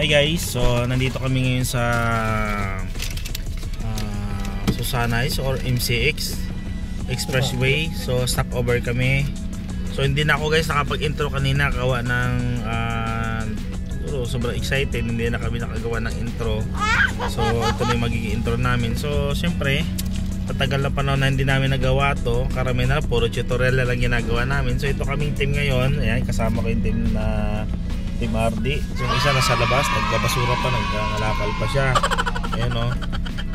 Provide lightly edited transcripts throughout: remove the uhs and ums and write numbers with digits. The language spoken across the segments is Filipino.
Hi guys, so nandito kami ngayon sa Susanais or MCX Expressway. So stopover kami. So hindi na ako guys nakapag-intro kanina gawa ng sobrang excited, hindi na kami nakagawa ng intro. So ito na yung magiging intro namin. So syempre patagal na panahon na hindi namin nagawa to. Karamihan na puro tutorial na lang ginagawa namin. So ito kaming team ngayon. Ayan, kasama ko yung team na Team RD. So yung isa nasa labas, nagbabasura pa, nagkangalakal pa siya. Ayan o.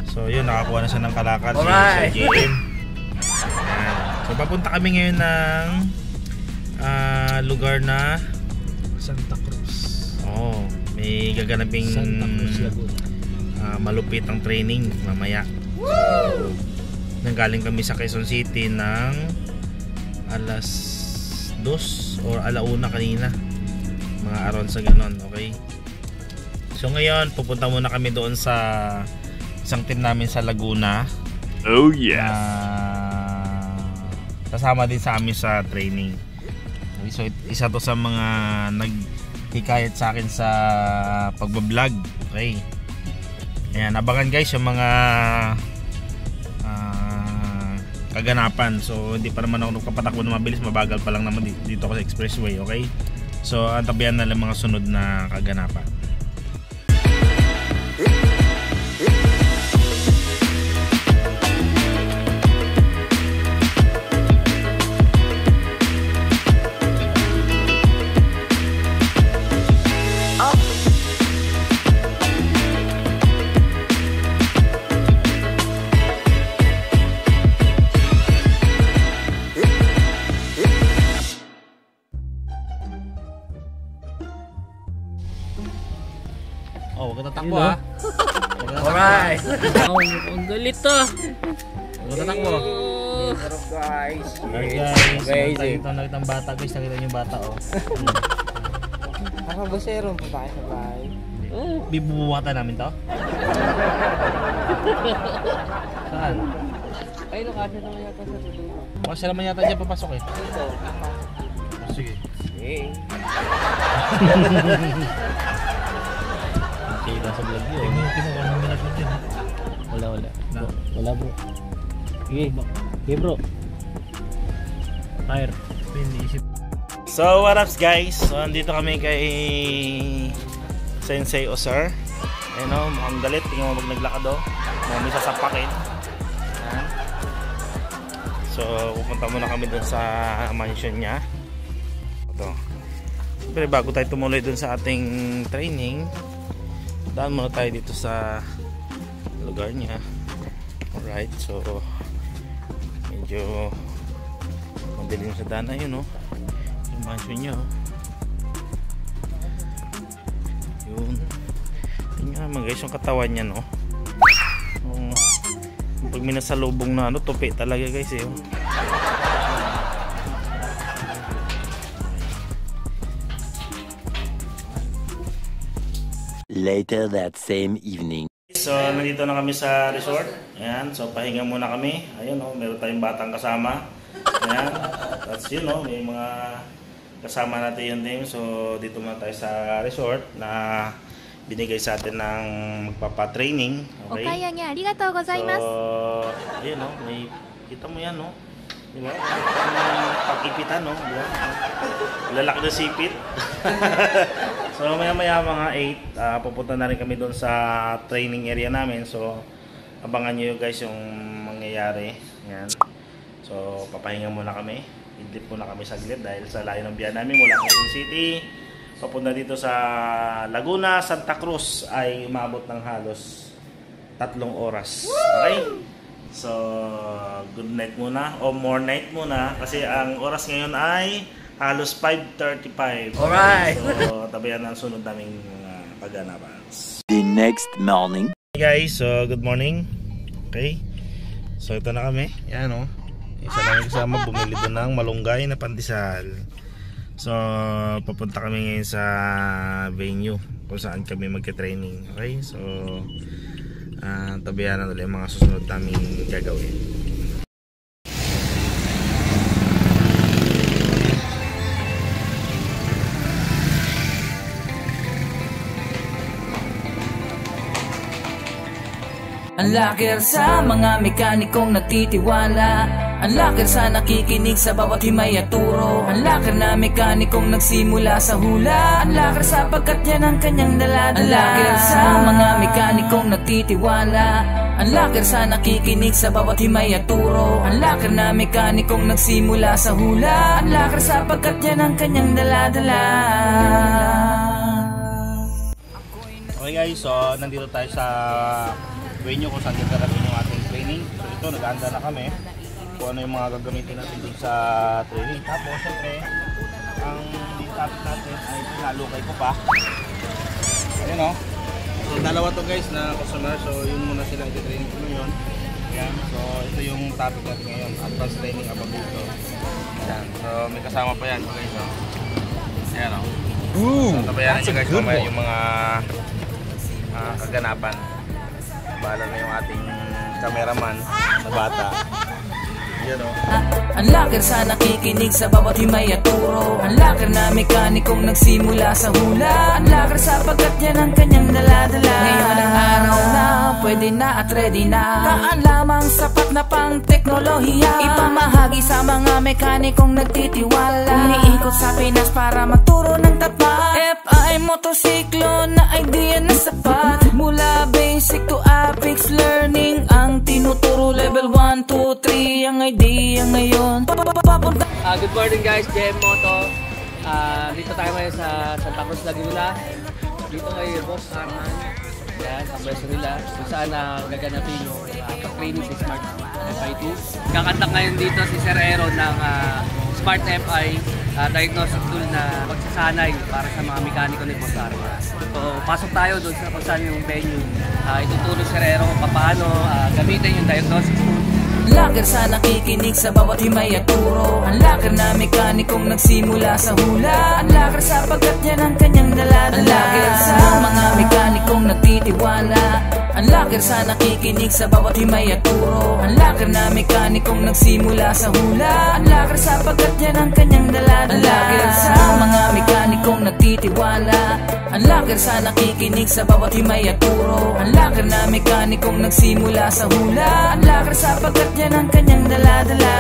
So yun, nakakuha na siya ng kalakal sa GM. So papunta kami ngayon ng lugar na Santa Cruz. Oh, may gaganaping Santa Cruz, Laguna. Malupit ang training mamaya. So, nanggaling kami sa Quezon City ng alas 2 or alauna kanina, mga around sa ganon. Okay, so ngayon pupunta muna kami doon sa isang team namin sa Laguna. Oh yes. Kasama din sa amin sa training. Okay, so isa to sa mga naghikayat sa akin sa pagbablog. Okay, ayan, abangan guys yung mga kaganapan. So hindi pa naman ako nagpapatakbo na mabilis, mabagal pa lang naman dito ako sa expressway. Okay, so antabayan na lang mga sunod na kaganapan. Oh, huwag ka tatakbo ha. Alright. Ang galit to. Huwag ka tatakbo. Pero guys. Guys, nakita ng bata guys. Nakita niyo yung bata oh. Ako basero pa tayo sa bahay. Bibubuhatan namin to? Saan? Ay, lokasya naman yata sa dulo. Kasi naman yata dyan papasok eh. Ito. Sige. Sige. Kita sa vlog yun. Kinuha namin natin dyan. Wala. Wala bro. Sige bro. Tire. So what up guys? So andito kami kay Sensei Osar. Ayun o, mukhang galit. Tingnan mo pag naglakad o. May sasapakin. Ayan. So pupunta muna kami dun sa mansion niya. Ito. Pero bago tayo tumuloy dun sa ating training, daan muna tayo dito sa lugar niya. Alright, so medyo madilim sa daan na yun oh. Yung mansion niya oh. Yun. Yun nga naman guys yung katawan niya no. Pag minasalubong na ano, tupi talaga guys eh oh. Later that same evening. So nandito na kami sa resort. Ayan, so pahinga muna kami. Ayun oh, meron tayong batang kasama. Ayan, that's yun oh, may mga kasama natin yung team. So dito muna tayo sa resort na binigay sa atin ng magpapa-training. Okay? Okaya niya, arigatou gozaimasu. So ayun oh, may kita mo yan oh. Diba? Pag-ipitan no, diba? Lalaki na sipit. So maya mga 8 pupunta na rin kami doon sa training area namin. So abangan nyo guys yung mangyayari. Yan. So papahinga muna kami. Idlip muna kami saglit dahil sa layo ng biyahe namin mula Quezon City papunta dito sa Laguna, Santa Cruz ay umabot ng halos 3 oras. Okay? So good night muna o more night muna kasi ang oras ngayon ay halos 5:35. Alright. So tabayan ang sunod naming pagganapan. The next morning. Hey guys, so good morning. Okay. So ito na kami. Yan oh. Isa lang kasama bumili doon ng malunggay na pandesal. So papunta kami ngayon sa venue kung saan kami magte-training. Okay? So tabayan na ulit mga susunod naming gagawin. Ang locker sa mga mekanikong nagtitiwala. Ang locker sa nakikinig sa bawat himay at turo. Ang locker na mekanikong nagsimula sa hula. Ang locker sapagkat yan ang kanyang daladala. Ang locker sa mga mekanikong nagtitiwala. Ang locker sa nakikinig sa bawat himay at turo. Ang locker na mekanikong nagsimula sa hula. Ang locker sapagkat yan ang kanyang daladala. Okay guys, so nandito tayo sa venue kung saan gagawin yung ating training. So ito, nag-aanda na kami kung ano yung mga gagamitin natin dito sa training. Tapos syempre, ang topic natin ay pinalukay ko pa. Ayan o. So dalawa to guys na customer, so yun muna sila i-training ko ngayon. Ayan, so ito yung topic natin ngayon, advanced training about dito. Ayan, so may kasama pa yan guys o. Ayan o. So tabayanan nyo guys mamaya yung mga kaganapan. Bahala na yung ating cameraman na bata. Yan o. Ang locker sa nakikinig sa bawat himay at turo. Ang locker na mekanikong nagsimula sa hula. Ang locker sapagkat yan ang kanyang daladala. Ngayon ang araw na pwede na at ready na. Kaan lamang sapat na pang teknolohiya. Ipamahagi sa mga mekanikong nagtitiwala. Umiikot sa Pinas para magturo ng tapat. FI motosiklo na idea na sapat. Mula basic to apex learning ang tinuturo. Level 1, 2, 3 ang idea ngayon. Good morning guys, JM Moto. Dito tayo ngayon sa Santa Cruz, Laguna. Dito kay Boss Arman. Yan, ang beso nila. Kung saan gaganapin yung pag-training si Smart FI2. Kakanta ngayon dito si Sir Aaron ng Smart FI diagnostic tool na magsasanay para sa mga mekaniko ni Boss Arman. So, pasok tayo doon sa kung saan yung venue. Itutulong si Sir Aaron kung paano gamitin yung diagnostic tool. Locker sa nakikinig sa bawat himay at turo. Ang locker na mekanikong nagsimula sa hula. Ang locker sapagkat yan ang kanyang daladala. Ang locker sa mga mekanikong nagtitiwala. Ang locker sa nakikinig sa bawat himay at turo. Ang locker na mekanikong nagsimula sa hula. Ang locker sapagkat yan ang kanyang daladala. Ang locker sa mga mekanikong nagtitiwala. Ang locker sa nakikinig sa bawat himay at turo. Ang locker na mekanikong nagsimula sa hula. Ang locker sapagkat yan ang kanyang daladala.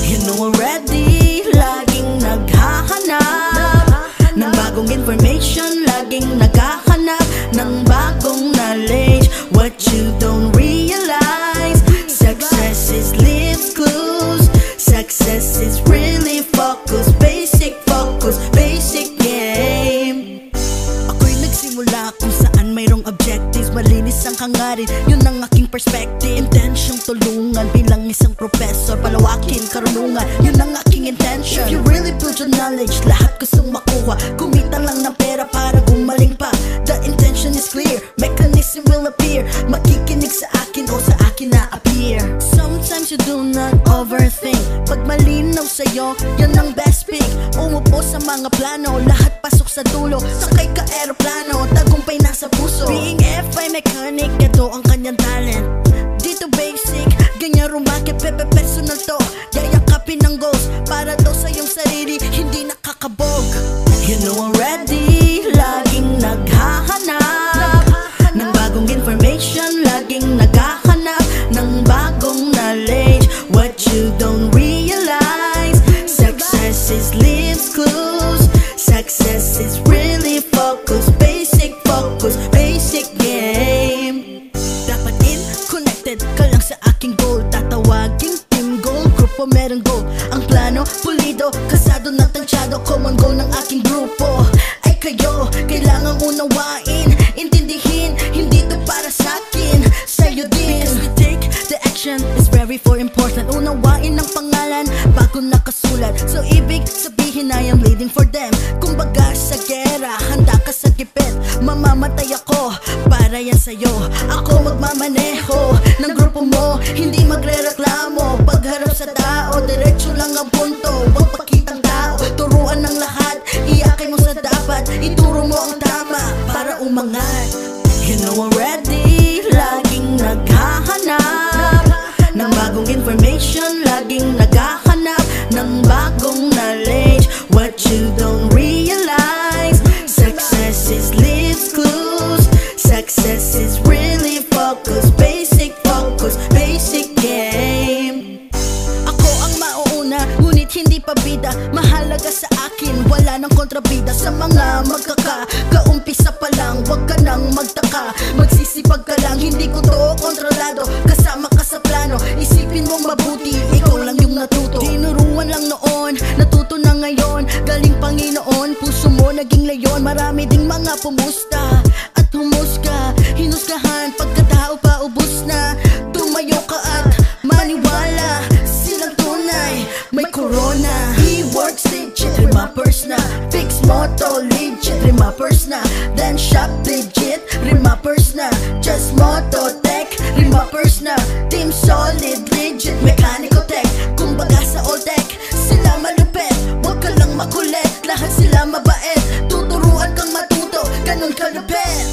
You know already, laging naghahanap ng bagong information, laging naghahanap ng bagong knowledge. What you don't realize, success is lives clues. Success is really focus, basic game. Ako'y nagsimula kung saan mayroong objectives, malinis ang hangarin, yun ang aking perspective. Intensyong tulungan bilang isang professor, palawakin karunungan, yun ang aking intention. If you really build your knowledge, lahat gustong makuha, kumita lang ng pera para gumaling pa. The intention is clear, mechanism will appear, makikinig sa akin o sa akin na appear. Sometimes you do not overthink, pag malinaw sa'yo, yan ang best pick. Umupo sa mga plano, lahat pasok sa dulo, sakay ka aeroplano, tagumpay nasa puso. Being FI mechanic, ito ang kanyang talent. Dito basic, ganyan rumakit, pepe personal to. Yayakapin ng goals, para daw sa iyong sarili, hindi nakakabog. You know already, laging naghahanap ng bagong information, laging naghahanap ng bagong knowledge. What you don't realize, success is lives clues. Success is really focus, basic game. Dapat in connected ka lang sa aking goal. Tatawaging team goal, grupo merong goal. Ang plano, pulido, kasado na tansyado. Common goal ng aking grupo ay kayo. Kailangang unawain, intindihin, hindi to para sa akin, sa'yo din. Because we take the action, is very for important. Unawain ang pangalan bago nakasulat. So ibig sabihin I am leading for them. Kumbaga sa gera, handa ka sa gipit. Mamamatay ako para yan sa'yo. Ako magmamaneho ng grupo mo, hindi magrereklamo. Pagharap sa tao, diretso lang ang punto. Huwag pakitang tao, turuan ng lahat. na. Fix moto, legit, remapers na. Then shop legit, remapers na. Just moto tech, remapers na. Team solid, legit, mekaniko tech. Kumbaga sa old tech, sila malupit. Huwag ka lang makulit, lahat sila mabait. Tuturuan kang matuto, ganun kalupit.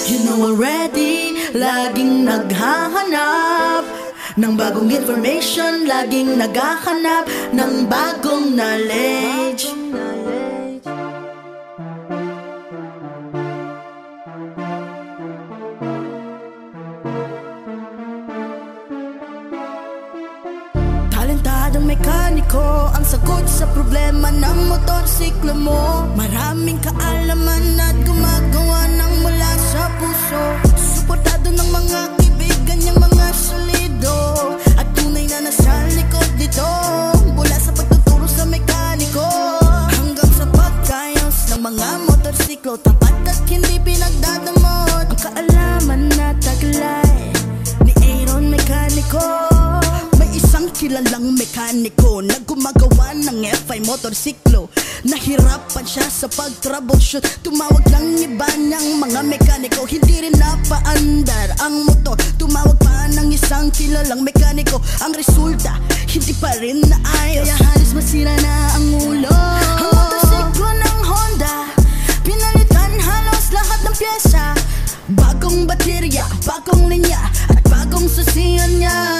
You know already, laging naghahanap ng bagong information, laging naghahanap ng bagong knowledge. Talentadong mekaniko ang sagot sa problema ng motorsiklo mo. Maraming kaalaman at gumagawa ng mula sa puso. Suportado ng mga kaibigan niyang mga solido at tunay na nasa likod nito. Mula sa pagtuturo sa mekaniko hanggang sa pagkayos ng mga motorsiklo. Tapat at hindi pinagdadamot ang kaalaman na taglay ni Aaron Mekaniko. Isang kilalang mekaniko na gumagawa ng F5 motorsiklo. Nahirapan siya sa pag-troubleshoot. Tumawag ng iba niyang mga mekaniko, hindi rin napaandar ang motor. Tumawag pa ng isang kilalang mekaniko. Ang resulta, hindi pa rin naayos, kaya halos masira na ang ulo. Ang motorsiklo ng Honda, pinalitan halos lahat ng pyesa. Bagong baterya, bagong linya at bagong susiyan niya.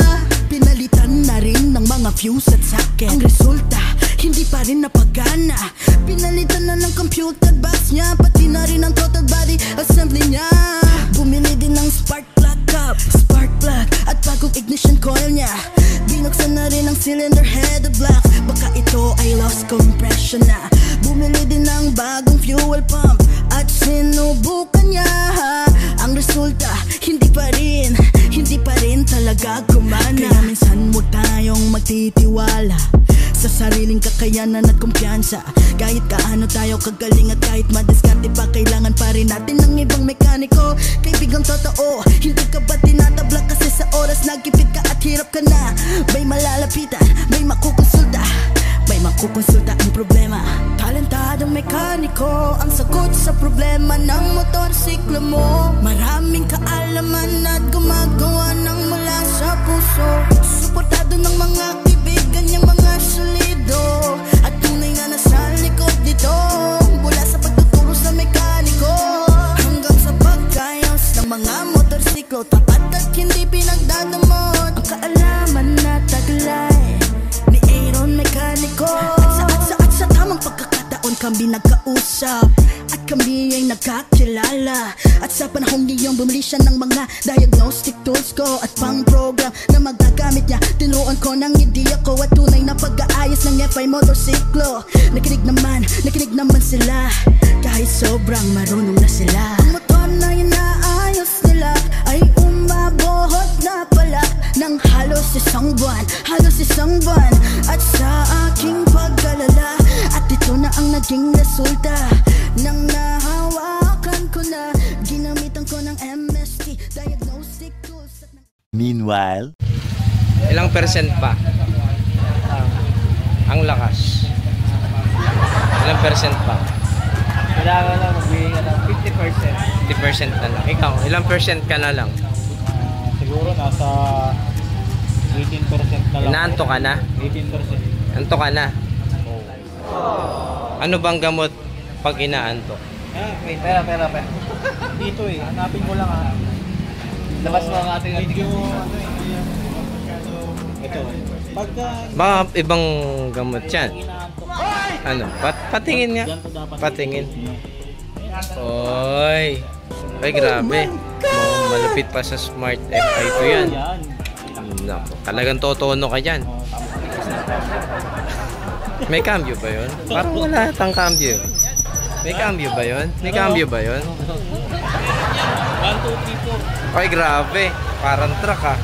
Pinalitan na rin ng mga fuse at socket. Ang resulta, hindi pa rin napagana. Pinalitan na ng computer box niya, pati na rin ang total body assembly niya. Bumili din ng spark plug cup, spark plug at bagong ignition coil niya. Binuksan na rin ang cylinder head at block, baka ito ay lost compression na. Bumili din ng bagong fuel pump at sinubukan niya. Ang resulta, hindi pa rin talaga gumana. Kaya minsan huwag tayong magtitiwala sa sariling kakayanan at kumpiyansa. Kahit kaano tayo kagaling at kahit madiskarte pa, kailangan pa rin natin ng ibang mekaniko. Kaibigang totoo, hindi ka ba tinatabla kasi sa oras nagkipit ka at hirap ka na? May malalapitan, may makukonsulta, may makukonsulta ang problema. Talentadong mekaniko ang sagot sa problema ng motorsiklo mo. Maraming kaalaman at gumagawa ng mula sa puso. Suportado ng mga kaibigan niyang mga solido at tunay na nasa likod nito. Mula sa pagtuturo sa mekaniko hanggang sa pagkayos ng mga motorsiklo. Tapat at hindi pinagdadamot ang kaalaman na taglay ni Aaron Mekaniko. At sa tamang pagkakataon kami nagkausap at kami ay nagkakilala. At sa panahong niyong bumili siya ng mga diagnostic tools ko at pang program na magagamit niya. Tinuruan ko ng ideya ko at tunay na pag-aayos ng F5 motorsiklo. Nakinig naman sila kahit sobrang marunong na sila. Ang motor na inaayos nila ay umabohot na pala ng halos isang buwan. At sa aking pag-alala, at ito na ang naging resulta nang nahawakan ko na. Ginamitan ko ng MST diagnostic tools. Meanwhile, Ilang percent pa ang lakas? Ilang percent pa? Kailangan lang magbigay ka ng 50%. 50% na lang. Ikaw, ilang percent ka na lang? Siguro nasa 18% na lang. Inaanto ka na? 18%. Anto ka na? Ano bang gamot pag inaanto? Wait, pera. Dito hanapin ko lang labas mo ang ating ito. Pagka Mga ibang gamot yan. Ano? Patingin nga. Patingin. Oy. Ay, grabe. Malupit pa sa Smart F5 to yan. Naku, talagang totono ka dyan. May cambio ba yun? Parang wala atang cambio. May cambio ba yun? 1, 2, 3, 4. Ay, grabe. Parang truck ah.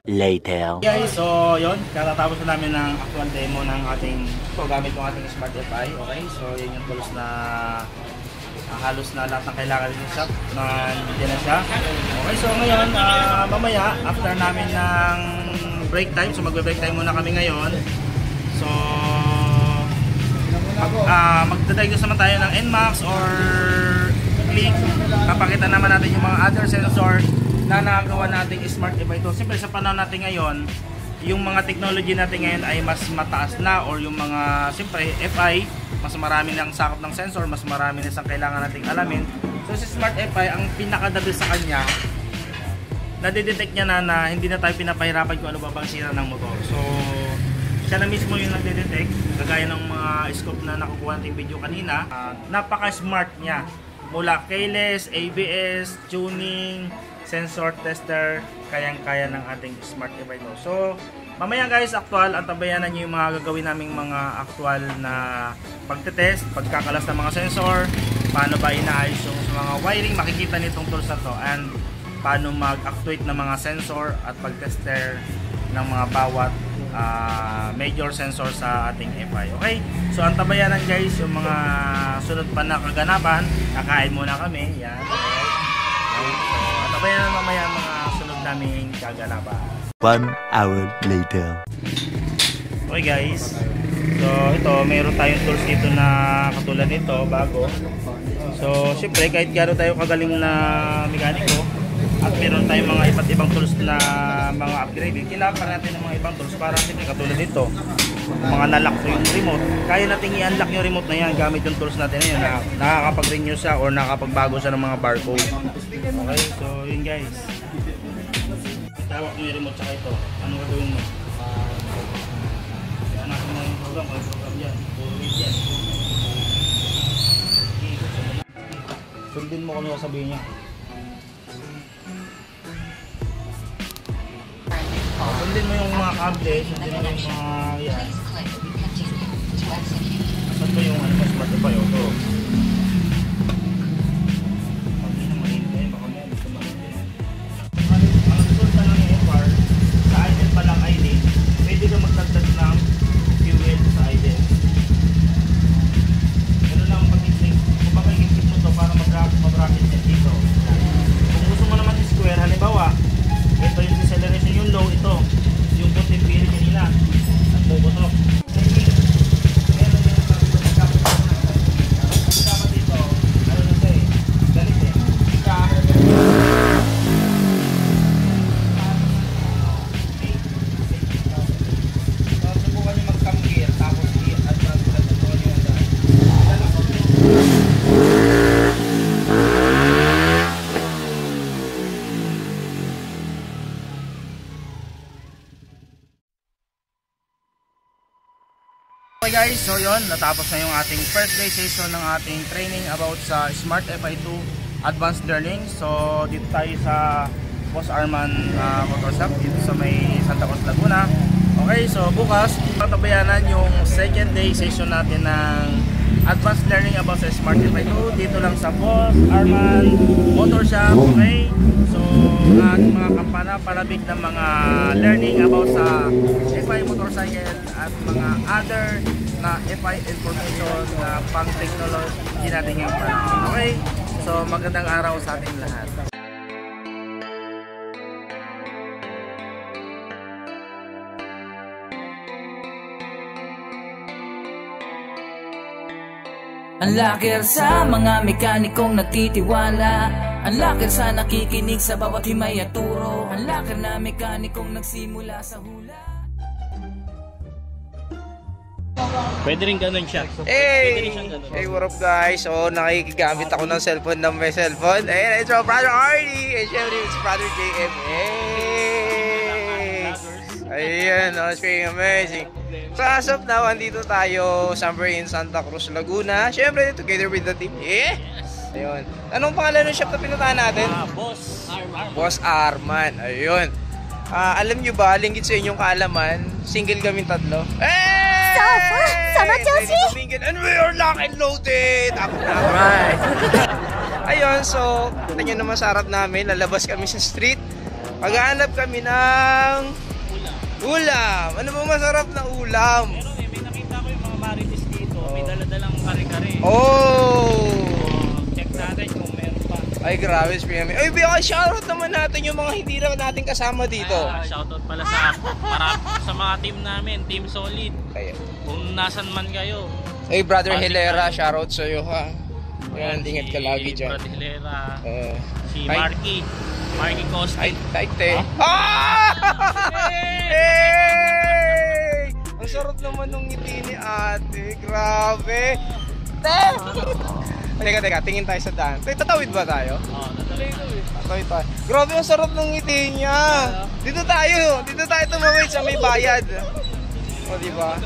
later. Guys, so yun, katatapos na namin ng actual demo ng ating gamit ng ating Smart F5. Okay, so yun yung tools na halos na lahat ng kailangan din sa shop na hindi na siya. Okay, so ngayon, mamaya, after namin ng break time, so magbe-break time muna kami ngayon. So magda-diagnose naman tayo ng NMAX or click. Papakita naman natin yung mga other sensor na nagawa nating smart device. Siyempre sa panahon natin ngayon, yung mga technology natin ngayon ay mas mataas na, or yung mga siyempre FI, mas marami lang sakop ng sensor, mas marami na isang kailangan nating alamin. So si Smart FI, ang pinakadabi sa kanya, nadidetect niya na hindi na tayo pinapahirapan kung ano ba bang sira ng motor. So siya na mismo yung nagdedetect, kagaya ng mga scope na nakukuha nating video kanina. Napaka-smart niya, mula keyless, ABS, tuning, sensor tester, kayang-kaya ng ating smart device. So, mamaya guys, actual, antabayanan nyo yung mga gagawin naming mga actual na pagtetest, pagkakalas ng mga sensor, paano ba inaayos yung mga wiring, makikita nitong tools na to, and paano mag-actuate ng mga sensor at pag-tester ng mga bawat major sensor sa ating FI. Okay? So, antabayanan guys yung mga sunod pa na kaganapan. Kakain muna kami. Yan. So, antabayanan mamaya mga sunod naming kaganapan. 1 hour later. Okay guys. So, ito, mayroon tayong tools dito na katulad nito, bago. So, syempre, kahit gano'n tayo kagaling na mekaniko, at meron tayong mga iba't ibang tools na mga upgrading, kailangan pa natin ng mga ibang tools para siyempre katulad nito, mga nalock ko yung remote, kaya natin i-unlock yung remote na yan gamit yung tools natin na yun, na nakakapag-renew siya or nakakapagbago siya ng mga barcode. Okay, so yun guys, itawak nyo yung remote tsaka ito, anong gagawin mo? Hanapin mo yung program, kung program yan, read yan. Sundin mo kung ano sabihin niya. Sundin mo yung mga kable, sundin mo yung mga yan. Saan ba yung ano, smart na ba yun? Ito. Pag yun ang mahintay, baka may gusto mahintay. Ang resulta ng FR, sa idle pa lang idle, pwede ka magdagdag ng fuel sa idle. Ganun lang ang pag-isip. Kung baka i-isip mo ito para mag-bracket net dito. Kung gusto mo naman i-square, halimbawa, ito yung deceleration, yung low, ito yung puting pili kanina at bubutok. Meron yung dapat dito, ano na ito eh, galit eh. So, subukan nyo mag-cam gear, tapos at subukan nyo yung daan. Okay guys, so yun, natapos na yung ating first day session ng ating training about sa Smart FI2 Advanced Learning. So dito tayo sa Boss Arman Motorshop dito sa may Santa Cruz, Laguna. Okay, so bukas tatabayanan yung second day session natin ng Advanced Learning about sa Smart FI2 dito lang sa Boss Arman Motorshop. Okay, so ang mga kampana palabik ng mga learning about sa FI motorcycle at mga other na FI information na pang technology natin ngayong panahon. Okay, so magandang araw sa ating lahat. Ang laker sa mga mekanikong nagtitiwala, ang laker sa nakikinig sa bawat himay at turo, ang laker na mekanikong nagsimula sa hula. Pwede rin ganun siya. Hey! Hey, what up guys? So, nakikigamit ako ng cellphone ng may cellphone. Ayan, it's my brother Arnie! And syempre, it's brother JM. Hey! Ayan, it's pretty amazing. So, as of now, andito tayo somewhere in Santa Cruz, Laguna. Syempre, together with the team. Yeah! Ayun. Anong pangalan ng shop na pinuntahan natin? Boss Arman. Boss Arman. Ayun. Alam nyo ba, linggit sa inyong kaalaman, single kaming tatlo. Hey! And we are locked and loaded! Ako na. Alright. Ayun, so, kita nyo naman sa harap namin, lalabas kami sa street. Maghahanap kami ng ulam. Ano ba masarap na ulam? Meron eh, may nakita ko yung mga marites dito. May daladalang kare-kare. Oh! Check natin kung meron pa. Ay, grabe, SPM. Ay, baka shoutout naman natin yung mga hindi na natin kasama dito. Shoutout pala sa mga team namin, Team Solid. Kaya. Kung nasan man kayo, Hey, Brother Hilera, shoutout sa'yo ha. Ayan, ingat ka lagi dyan. Brother Hilera. Si Ay. Marky Costa. Ay, tight eh. Ah! Hey! Ang sarap naman nung ngiti ni ate. Grabe. Teka, tingin tayo sa daan. Tatawid ba tayo? Oo, natuloy ito eh. Tatawid tayo. Grabe, ang sarap ng ngiti niya. Dito tayo tumawid sa may bayad. O, diba?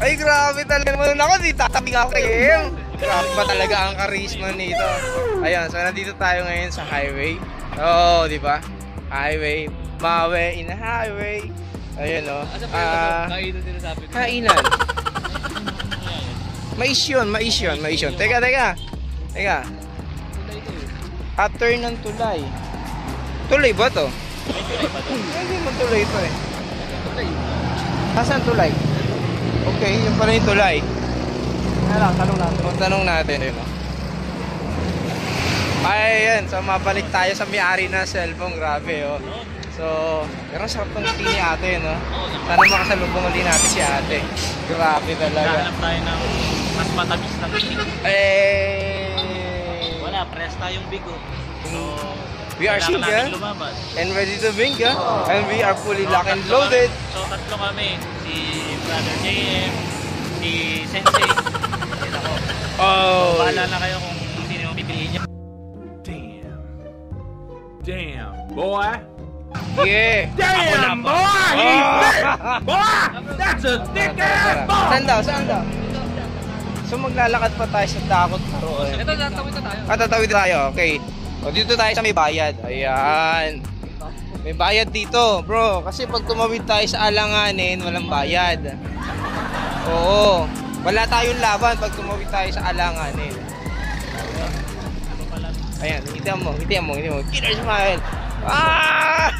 Ay, grabe talaga naman ako. Di tatabing ako kayo. Grabe ba talaga ang charisma nito. Ayan, so nandito tayo ngayon sa highway. Oo, di ba? Highway. Mawe in a highway. Ayun, no? Kainan din sabi ko. Kainan. Mais yun. Teka. After ng tulay. Tulay ba to? Hindi mo tulay ito eh. Nasaan tulay? Okay, yun pala yung tulay. Tanong natin. Yun, no? Ay, yan. So, mabalik tayo sa may-ari na cellphone. Grabe, oh. So, pero sarap ng ngiti ni ate, no? Sana makasalubong ulit natin si ate. Grabe talaga. Hanap tayo ng mas matamis na ngiti. Wala, press tayong bigo. So, We are kailangan single natin lumabas. and ready to mingle. And we are fully locked and loaded. So, tatlo kami. Si Brother JM, si Sensei, and ako. Oh. Bahala na kayo kung sino yung pipiliin niyo. Damn, boy. Yeah. Damn, boy. Boy, that's a thick ass boy. Saan daw? So maglalakad pa tayo sa dakot roon. Ito, tatawid na tayo. Tatawid tayo, okay. O dito tayo sa may bayad. Ayan. May bayad dito, bro. Kasi pag tumawid tayo sa alanganin, walang bayad. Oo. Wala tayong laban pag tumawid tayo sa alanganin. Ayan, ngitian mo. Killer smile. Ah!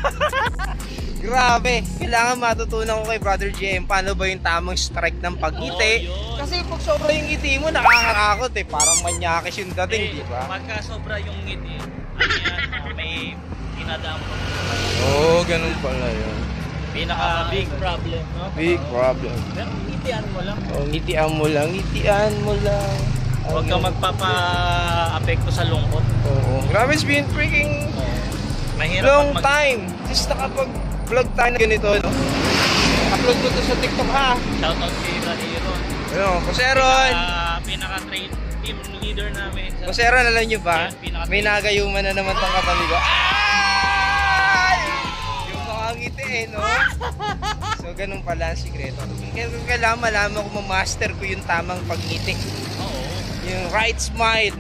Grabe. Kailangan matutunan ko kay Brother JM paano ba yung tamang strike ng pagngiti. Kasi pag sobra yung ngiti mo, nakakakakot eh. Parang manyakis yung dating, di ba? Pagka sobra yung ngiti, may kinadaan mo. Oo, ganun pala yun. Pinaka big problem, no? Big problem. Pero ngitian mo lang. Oh, ngitian mo lang. Huwag kang magpapa-apekto sa lungkot. Oo. Grabe, it's been freaking Mahirap long pag time. Since nakapag-vlog tayo na ganito, no? Upload ko to sa TikTok, ha? Shoutout kay Brother Aaron. Ano, Kuseron. Pinaka-train team leader namin. Kuseron, alam nyo ba? Yan, May nagayuman na naman tong katabi ko. Ay! Yung mga ngiti, eh, no? So, ganun pala ang sikreto. Kailangan malaman ko ma-master ko yung tamang pagngiti. Oo. Yung right smile.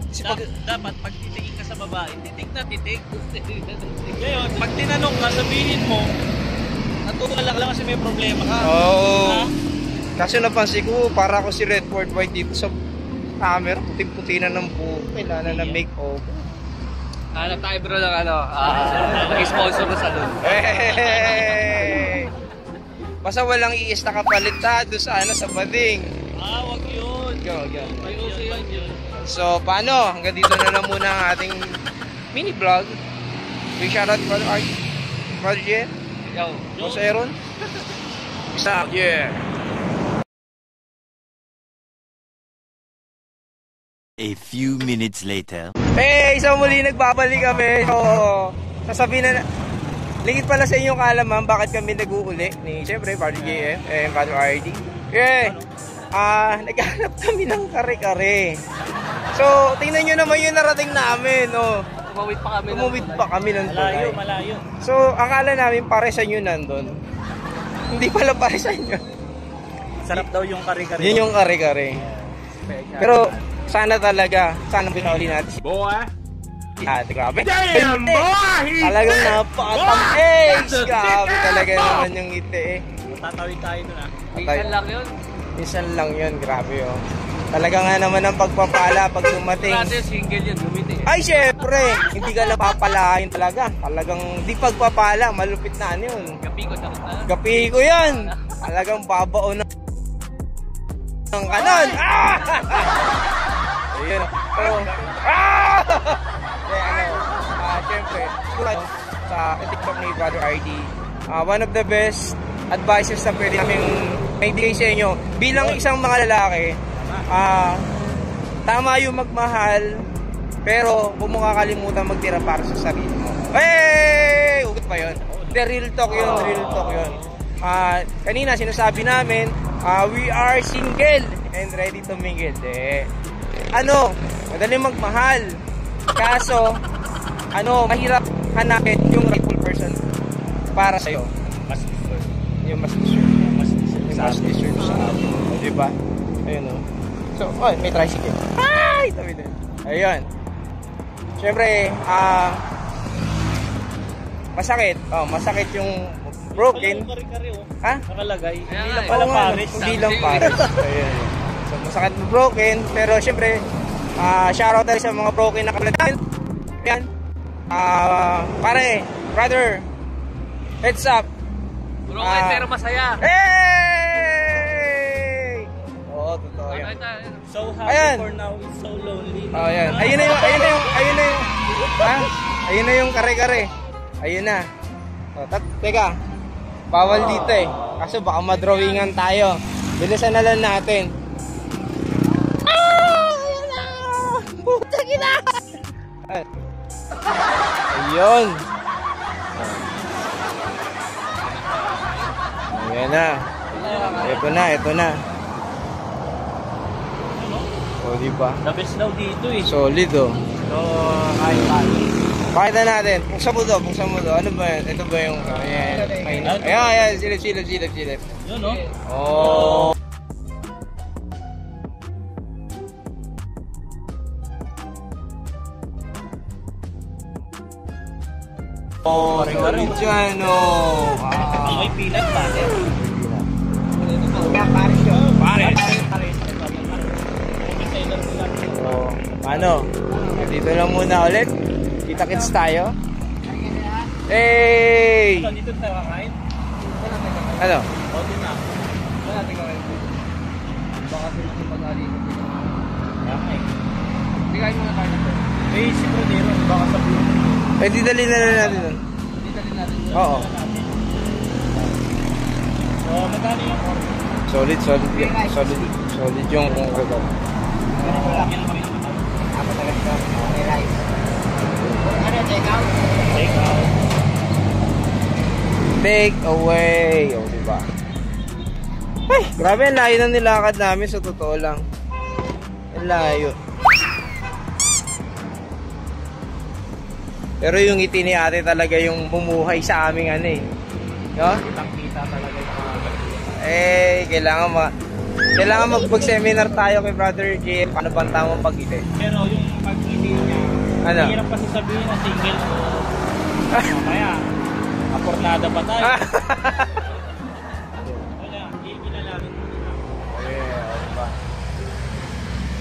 Kasi Dapat pag titigin ka sa babae, titig na titig. Ngayon, pag tinanong ka, sabihin mo, natutulak lang kasi may problema ka. Oo. Kasi napansin ko, para ako si Redford White dito sa camera. Puting-puti na ng buhok. Kailangan na makeover. Hanap tayo bro ng nag-sponsor na salon. Hey! Basta walang iis na kapalit doon sa bading. Wag yun. May uso yun. So, paano? Hanggang dito na lang muna ang ating mini vlog. Big shoutout Brother Art. Brother Jen. Yo. Boss Aaron. Peace out. Yeah. A few minutes later. Hey! So muli nagbabalik kami. So, sasabihin na lingit pala sa inyong kaalaman bakit kami nag-uuli ni siyempre Brother JM and Brother RD. Yeah. Naghanap kami ng kare-kare. So, tingnan nyo naman yung narating namin, no? Tumawid pa kami ng tulay. Malayo. So, akala namin pare sa inyo nandun. Hindi pala pare sa inyo. Sarap daw yung kare-kare. Yun yung kare-kare. Pero, sana pinahuli natin. Boy. Grabe. Damn, boy. Talagang napakatamis. Grabe talaga naman yung ngiti eh. Tatawid tayo doon Minsan lang yun. Minsan lang yun, grabe oh. Talaga nga naman ang pagpapala pag dumating. Kasi single yun, lumiti. Ay, syempre, hindi ka napapalain talaga. Talagang di pagpapala, malupit na ano yun. Gapi ko yan. Talagang babao na ng kanon. Ayun. Oh. Syempre, sa TikTok ni Brother RD, one of the best advices na pwede namin may bigay sa inyo. Bilang isang mga lalaki, tama yung magmahal, pero huwag mo kakalimutan magtira para sa sarili mo. Hey! Ugot pa yun? The real talk yun, real talk yun. Kanina sinasabi namin, we are single and ready to mingle. Madaling magmahal. Kaso, mahirap hanapin yung rightful person para sa'yo. Yung mas deserve sa atin. Diba? Ayun o. So, may tricycle. Ay! Tabi din. Ayun. Siyempre, masakit. Masakit yung broken. Ha? Nakalagay. Hindi lang pala pares. Hindi lang pares. Ayun. So, masakit na broken. Pero siyempre, shoutout tayo sa mga broken na kapatid natin. Ayan. Pare, brother, heads up. Broken pero masaya. Hey! Oo, totoo yan. So happy Ayan. for now, it's so lonely. Ayan. Ayun na yung kare-kare. Ayun na. Teka, bawal dito eh. Kaso baka madrawingan tayo. Bilisan na lang natin. Ayun na! Puta gina! Ayun. Ayan na. Ito na. O, diba? The best daw dito eh. Solid oh. So, kahit paano. Pakita natin. Buksan mo to. Ano ba yan? Ito ba yung... Ayan. Silip. Yun no? Oh. Oh, solid dyan oh. Ang may pilat pa. Pares. Dito lang muna ulit. Kita-kits tayo. Hey! Dito tayo kakain? Ano? Konti na. Baka sila yung pag-alikot dito. Okay. Hindi kain muna kain ito. May si Brodero, baka sa blue. Di dali na lang natin doon. Dito din natin. Oo. So, magkano yung order? Solid yung order. Take away. O, diba? Ay, grabe ang layo ng nilakad namin sa totoo lang. Ang layo. Pero yung ngiti ni ate talaga yung bumuhay sa aming ano eh. No? Kitang-kita talaga yung mga kailangan mag-seminar tayo kay Brother J. Paano bang tamang pag-ngiti? Pero yung pag-ngiti niya, Ano? hirap kasi sabihin na single ko. Mamaya, apornada pa tayo. Wala, ikinalamin mo nila.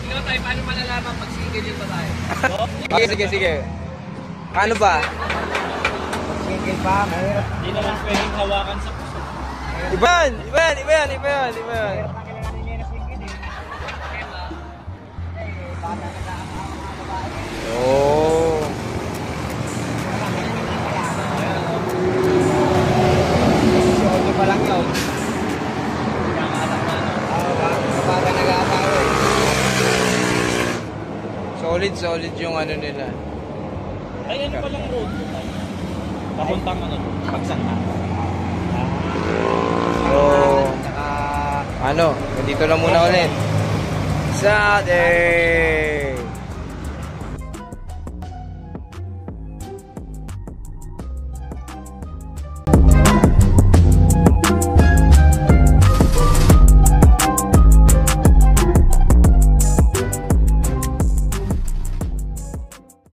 Ikaw tayo, paano malalaman pag single yung babae? Sige. Ano ba? Single pa, mahirap. Hindi naman pwedeng hawakan sa puso. Iba yan. Oh. Audio pa lang yun. Para nag-aasawa eh. Solid yung ano nila. Ay, ano palang road ko tayo? Papuntang ano, Pagsangka. So, dito lang muna ulit. Sa